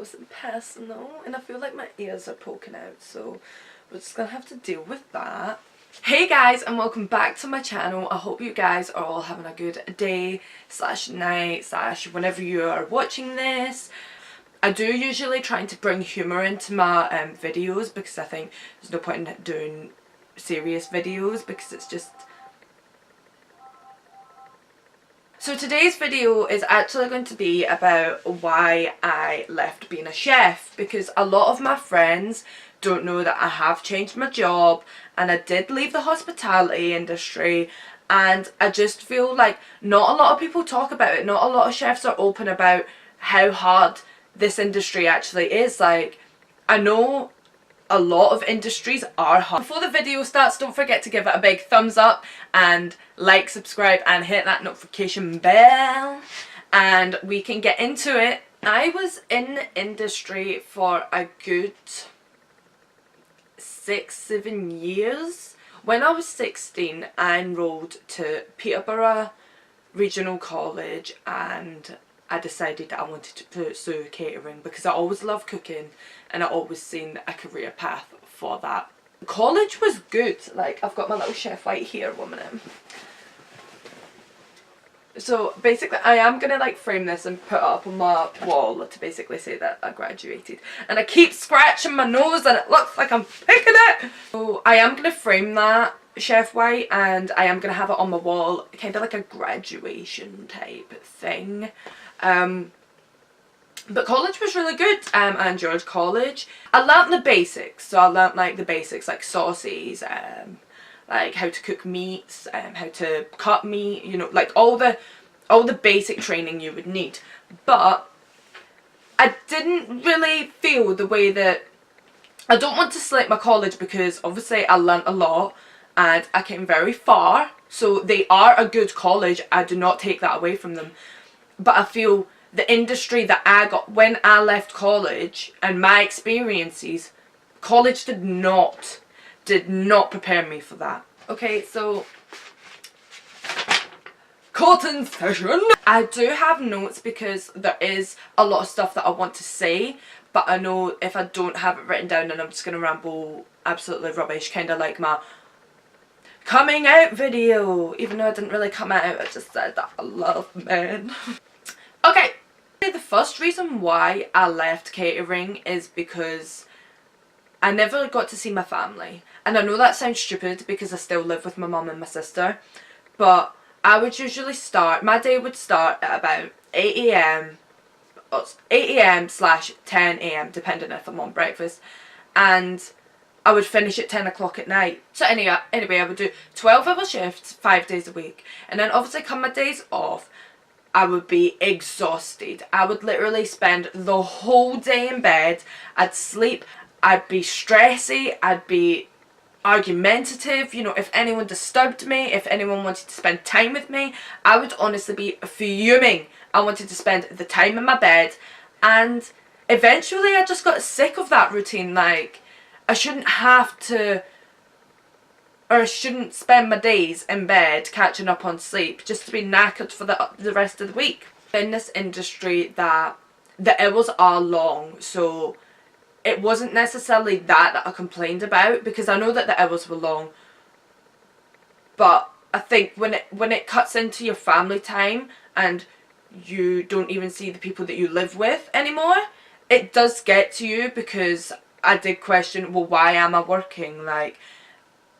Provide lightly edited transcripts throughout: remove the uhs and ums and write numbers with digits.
wasn't personal, and I feel like my ears are poking out, so we're just gonna have to deal with that. Hey guys, and welcome back to my channel. I hope you guys are all having a good day slash night slash whenever you are watching this. I do usually try to bring humour into my videos, because I think there's no point in doing serious videos because it's just... So today's video is actually going to be about why I left being a chef, because a lot of my friends don't know that I have changed my job and I did leave the hospitality industry, and I just feel like not a lot of people talk about it. Not a lot of chefs are open about how hard this industry actually is. Like, I know a lot of industries are hard. Before the video starts, don't forget to give it a big thumbs up and like, subscribe and hit that notification bell, and we can get into it. I was in the industry for a good 6-7 years. When I was 16, I enrolled to Peterborough Regional College, and I decided that I wanted to pursue catering because I always loved cooking and I always seen a career path for that. College was good. Like, I've got my little chef white here, 1 minute. So basically I am gonna like frame this and put it up on my wall to basically say that I graduated, and I keep scratching my nose and it looks like I'm picking it. So I am gonna frame that chef white and I am gonna have it on my wall, kind of like a graduation type thing. But college was really good. I enjoyed college. I learnt the basics. So I learnt like the basics, like sauces, like how to cook meats, how to cut meat, you know, like all the basic training you would need. But I didn't really feel the way that... I don't want to slate my college, because obviously I learnt a lot and I came very far. So they are a good college. I do not take that away from them. But I feel the industry that I got when I left college and my experiences, college did not prepare me for that. Okay, so cotton session. I do have notes because there is a lot of stuff that I want to say, but I know if I don't have it written down then I'm just gonna ramble absolutely rubbish, kind of like my coming out video, even though I didn't really come out. I just said that I love men. Okay, the first reason why I left catering is because I never got to see my family. And I know that sounds stupid because I still live with my mum and my sister, but I would usually start, my day would start at about 8 am slash 10 am depending if I'm on breakfast, and I would finish at 10 o'clock at night. So anyway, I would do 12-hour shifts 5 days a week, and then obviously come my days off I would be exhausted. I would literally spend the whole day in bed. I'd sleep, I'd be stressy, I'd be argumentative, you know, if anyone disturbed me, if anyone wanted to spend time with me, I would honestly be fuming. I wanted to spend the time in my bed, and eventually I just got sick of that routine. Like, I shouldn't have to, or I shouldn't spend my days in bed catching up on sleep just to be knackered for the rest of the week. In this industry that the hours are long, so it wasn't necessarily that I complained about, because I know that the hours were long, but I think when it cuts into your family time and you don't even see the people that you live with anymore, it does get to you, because I did question, well, why am I working? Like,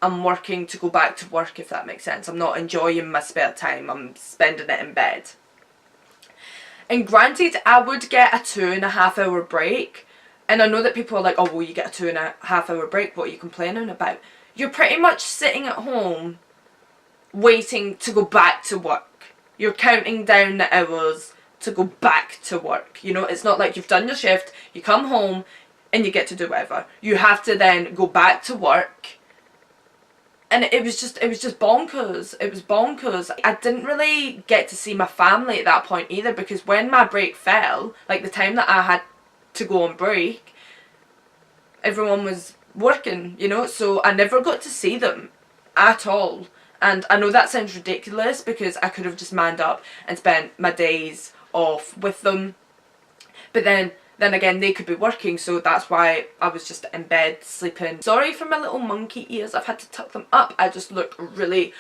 I'm working to go back to work, if that makes sense. I'm not enjoying my spare time, I'm spending it in bed. And granted, I would get a 2.5 hour break, and I know that people are like, oh well, you get a 2.5 hour break, what are you complaining about? You're pretty much sitting at home waiting to go back to work. You're counting down the hours to go back to work. You know, it's not like you've done your shift, you come home and you get to do whatever. You have to then go back to work. And it was just bonkers. It was bonkers. I didn't really get to see my family at that point either, because when my break fell, like the time that I had to go on break, everyone was working, you know, so I never got to see them at all. And I know that sounds ridiculous, because I could have just manned up and spent my days off with them, but then then again they could be working, so that's why I was just in bed sleeping. Sorry for my little monkey ears, I've had to tuck them up. I just look really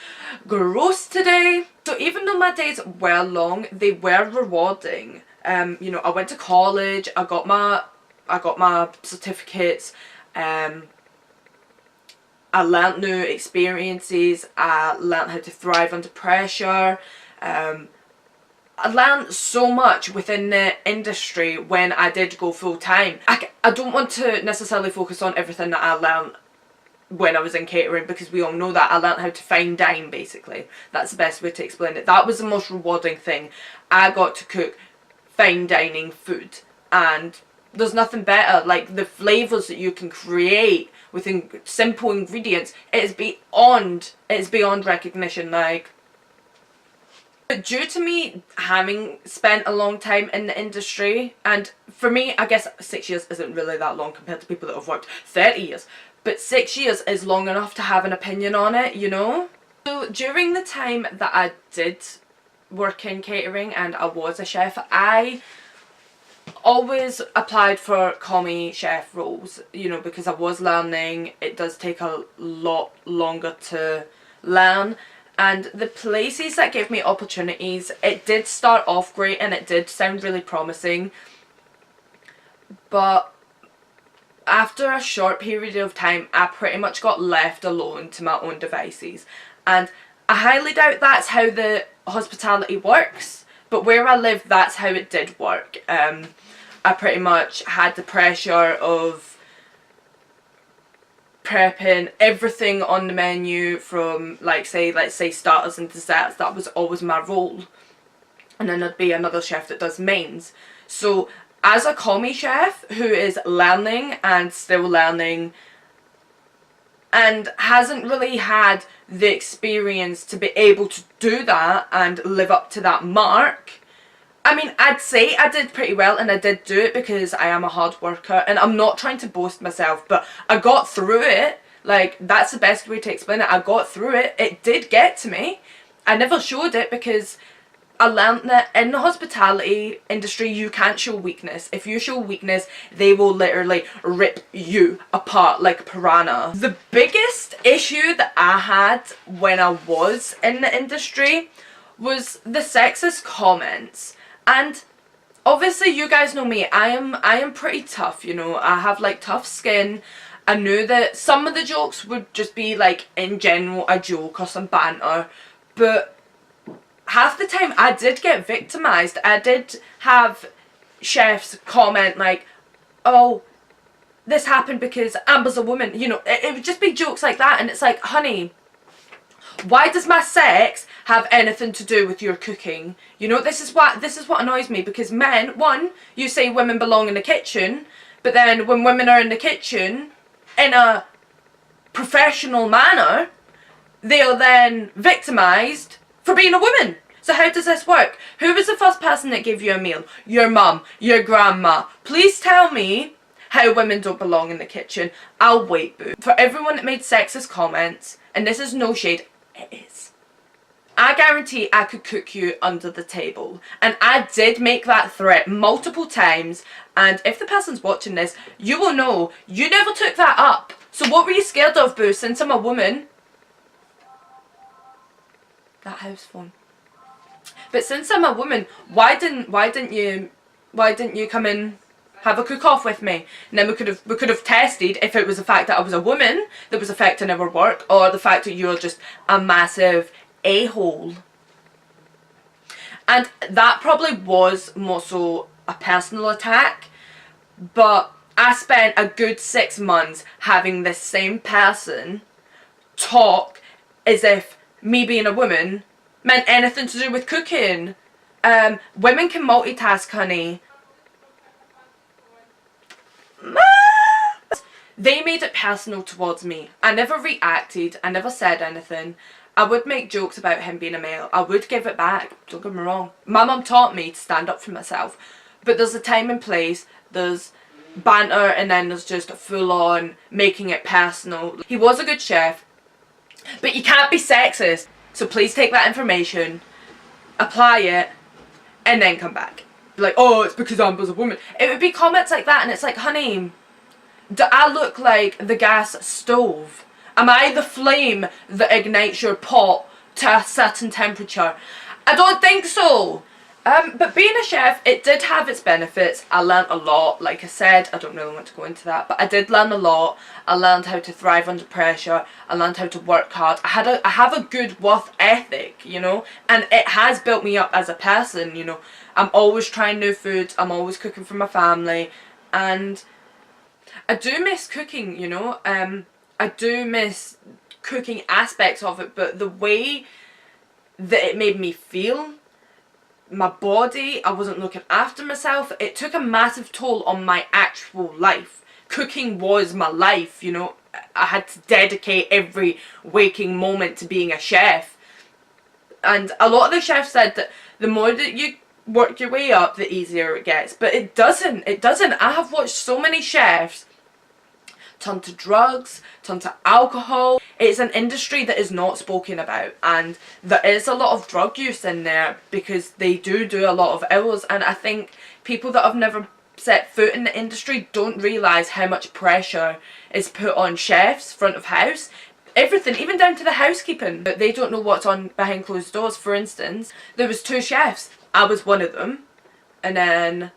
gross today. So even though my days were long, they were rewarding. You know, I went to college, I got my certificates, I learnt new experiences, I learnt how to thrive under pressure, I learned so much within the industry when I did go full time. I don't want to necessarily focus on everything that I learned when I was in catering, because we all know that. I learned how to fine dine, basically. That's the best way to explain it. That was the most rewarding thing. I got to cook fine dining food, and there's nothing better. Like, the flavours that you can create within simple ingredients, it's beyond recognition. Like, but due to me having spent a long time in the industry, and for me, I guess 6 years isn't really that long compared to people that have worked 30 years, but 6 years is long enough to have an opinion on it, you know? So during the time that I did work in catering and I was a chef, I always applied for commie chef roles, you know, because I was learning. It does take a lot longer to learn. And the places that gave me opportunities, it did start off great and it did sound really promising. But after a short period of time, I pretty much got left alone to my own devices. And I highly doubt that's how the hospitality works. But where I live, that's how it did work. I pretty much had the pressure of prepping everything on the menu from, like, let's say starters and desserts. That was always my role, and then there'd be another chef that does mains. So as a commie chef who is learning and still learning and hasn't really had the experience to be able to do that and live up to that mark, I mean, I'd say I did pretty well, and I did do it because I am a hard worker, and I'm not trying to boast myself, but I got through it. Like, that's the best way to explain it. I got through it. It did get to me. I never showed it because I learned that in the hospitality industry, you can't show weakness. If you show weakness, they will literally rip you apart like piranha. The biggest issue that I had when I was in the industry was the sexist comments. And obviously you guys know me, I am pretty tough, you know. I have like tough skin. I knew that some of the jokes would just be like in general a joke or some banter, but half the time I did get victimized. I did have chefs comment like, oh, this happened because Amber's a woman, you know. It would just be jokes like that, and it's like, honey, why does my sex have anything to do with your cooking? You know, this is what annoys me, because men, one, you say women belong in the kitchen, but then when women are in the kitchen in a professional manner, they are then victimized for being a woman. So how does this work? Who was the first person that gave you a meal? Your mum, your grandma. Please tell me how women don't belong in the kitchen. I'll wait, boo. For everyone that made sexist comments, and this is no shade, it is. I guarantee I could cook you under the table. And I did make that threat multiple times. And if the person's watching this, you will know you never took that up. So what were you scared of, boo? Since I'm a woman. That house phone. But since I'm a woman, why didn't you come in, have a cook-off with me? And then we could have tested if it was the fact that I was a woman that was affecting our work, or the fact that you're just a massive a-hole. And that probably was more so a personal attack, but I spent a good 6 months having this same person talk as if me being a woman meant anything to do with cooking. Women can multitask, honey. They made it personal towards me. I never reacted. I never said anything. I would make jokes about him being a male. I would give it back. Don't get me wrong. My mum taught me to stand up for myself. But there's a time and place. There's banter, and then there's just full on making it personal. He was a good chef, but you can't be sexist. So please take that information, apply it, and then come back. be like, oh, it's because Amber's a woman. It would be comments like that, and it's like, honey, do I look like the gas stove? Am I the flame that ignites your pot to a certain temperature? I don't think so. But being a chef, it did have its benefits. I learned a lot. Like I said, I don't really want to go into that, but I did learn a lot. I learned how to thrive under pressure. I learned how to work hard. I have a good work ethic, you know, and it has built me up as a person, you know. I'm always trying new foods. I'm always cooking for my family, and I do miss cooking, you know. I do miss cooking aspects of it, but the way that it made me feel, my body, I wasn't looking after myself, it took a massive toll on my actual life. Cooking was my life, you know. I had to dedicate every waking moment to being a chef. And a lot of the chefs said that the more that you work your way up, the easier it gets. But it doesn't. It doesn't. I have watched so many chefs turn to drugs, turn to alcohol. It's an industry that is not spoken about, and there is a lot of drug use in there because they do a lot of hours, and I think people that have never set foot in the industry don't realise how much pressure is put on chefs, front of house, everything, even down to the housekeeping. But they don't know what's on behind closed doors. For instance, there was 2 chefs. I was one of them, and then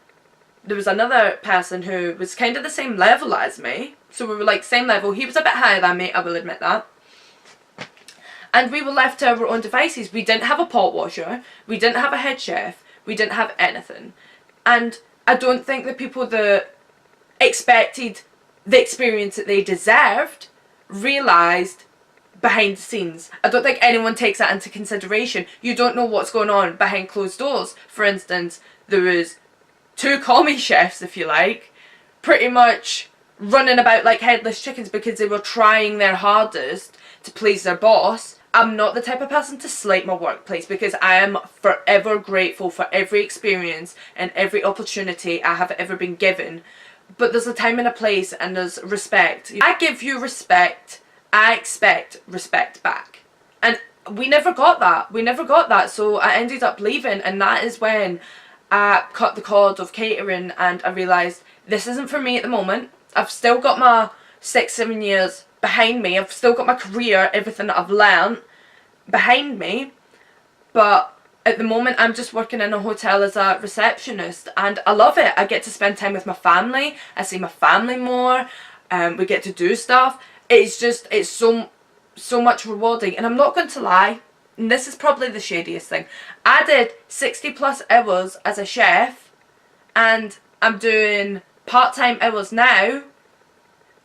there was another person who was kind of the same level as me. So we were like same level. He was a bit higher than me, I will admit that. And we were left to our own devices. We didn't have a pot washer. We didn't have a head chef. We didn't have anything. And I don't think the people that expected the experience that they deserved realised behind the scenes. I don't think anyone takes that into consideration. You don't know what's going on behind closed doors. For instance, there was 2 commie chefs, if you like, pretty much running about like headless chickens because they were trying their hardest to please their boss. I'm not the type of person to slight my workplace because I am forever grateful for every experience and every opportunity I have ever been given. But there's a time and a place, and there's respect. I give you respect, I expect respect back. And we never got that. We never got that. So I ended up leaving, and that is when I cut the cord of catering, and I realised this isn't for me at the moment. I've still got my 6-7 years behind me. I've still got my career, everything that I've learnt behind me. But at the moment I'm just working in a hotel as a receptionist, and I love it. I get to spend time with my family. I see my family more. We get to do stuff. It's so much rewarding. And I'm not going to lie, and this is probably the shadiest thing, I did 60+ hours as a chef, and I'm doing part-time hours now,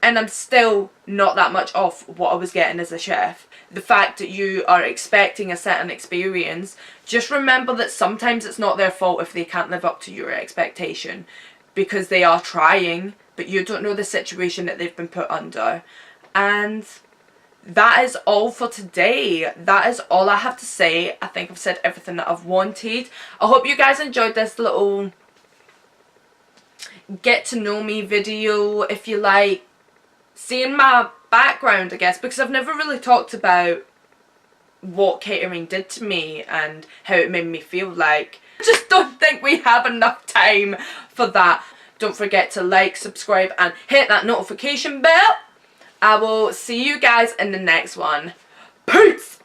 and I'm still not that much off what I was getting as a chef. The fact that you are expecting a certain experience, just remember that sometimes it's not their fault if they can't live up to your expectation, because they are trying, but you don't know the situation that they've been put under. And that is all for today. That is all I have to say. I think I've said everything that I've wanted. I hope you guys enjoyed this little get to know me video, if you like, seeing my background, I guess, because I've never really talked about what catering did to me and how it made me feel like. I just don't think we have enough time for that. Don't forget to like, subscribe, and hit that notification bell. I will see you guys in the next one. Peace!